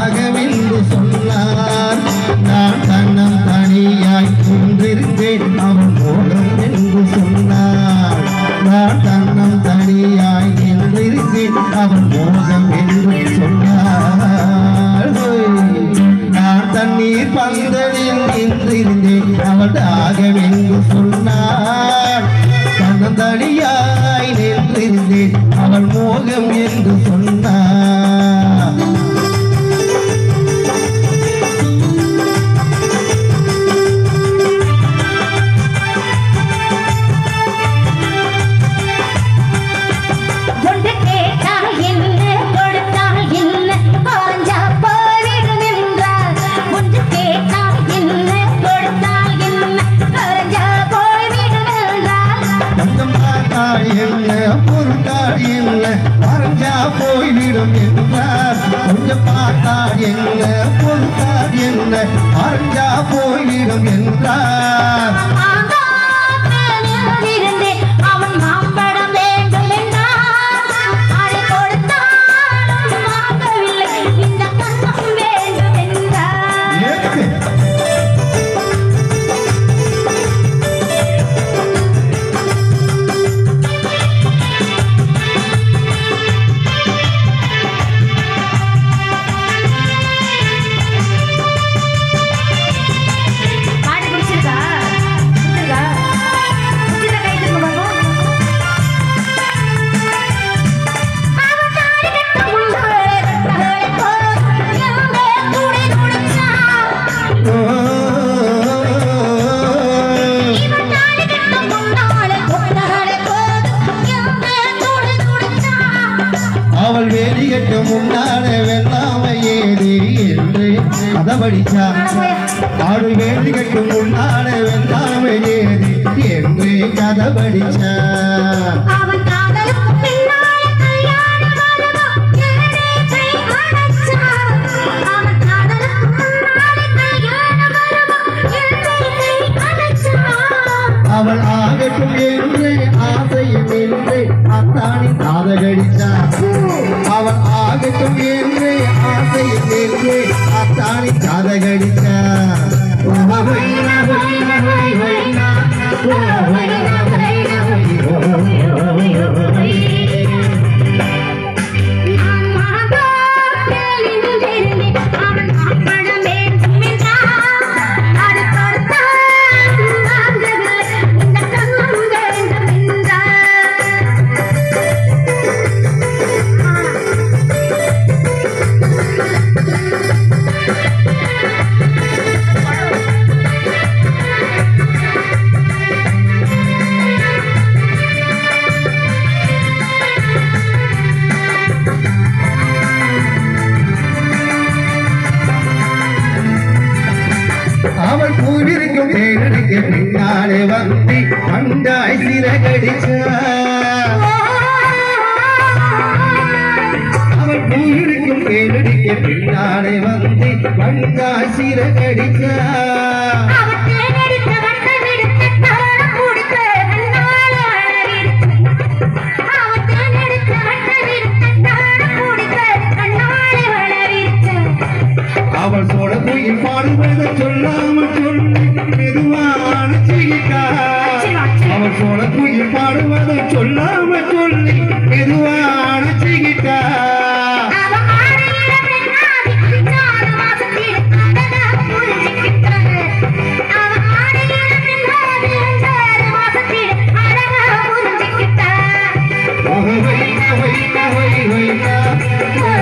தாகமென்று சொன்னார் நான் தன்னம் தனியாய் நின்றிருந்தேன் அவன் மோகம் என்று சொன்னார் நான் தன்னம் தனியாய் நின்றிருந்தேன் அவன் மோகம் என்று சொன்னார் நான் தண்ணீர் பந்தலில் நின்றிருந்தேன் அவள் தாகமென்று சொன்னார் தன்னம் தனியாய் நின்றிருந்தேன் அவள் மோகம் என்று சொன்னார் போய்விடும் என்றார் கொஞ்சம் பார்த்தால் என்ன பொறுத்தால் என்ன அரைஞ்சா போய்விடும் என்றார் அவன் மாம்பழம் வேண்டும் என்றார் அதை கொடுத்தாலும் வாங்கவில்லை இந்த கண்ணம் வேண்டும் என்றார் அவள் வேலி கட்டு முன்னாலே வெள்ளாமை ஏறி என்று கதபடிச்சார் அவள் வேலி கட்டு முன்னாலே வெள்ளாமை ஏறி என்று கதபடிச்சார் அவள் ஆகட்டும் என்று ஆசையில் என்று அத்தானின் காதகடித்தார் அவள் ஆகட்டும் என்று ஆசையில் என்று அத்தானின் காதகடித்தார் அவள் பூவிருக்கும் தேனடிக்க பின்னாலே வந்து கண்டாய் சிறகடிச்சார் அவள் பூவிருக்கும் தேனடிக்க பின்னாலே வந்து கண்டாய் சிறகடிச்சார் அவள் சோழ கோயில் பாடுவதை சொல்லாமல் சொல்லி மெதுவான சிகிக்கா அவள் சோழ கோயில் பாடுவதை சொல்லாமல் சொல்லி மெதுவான சிகிக்கா Oh,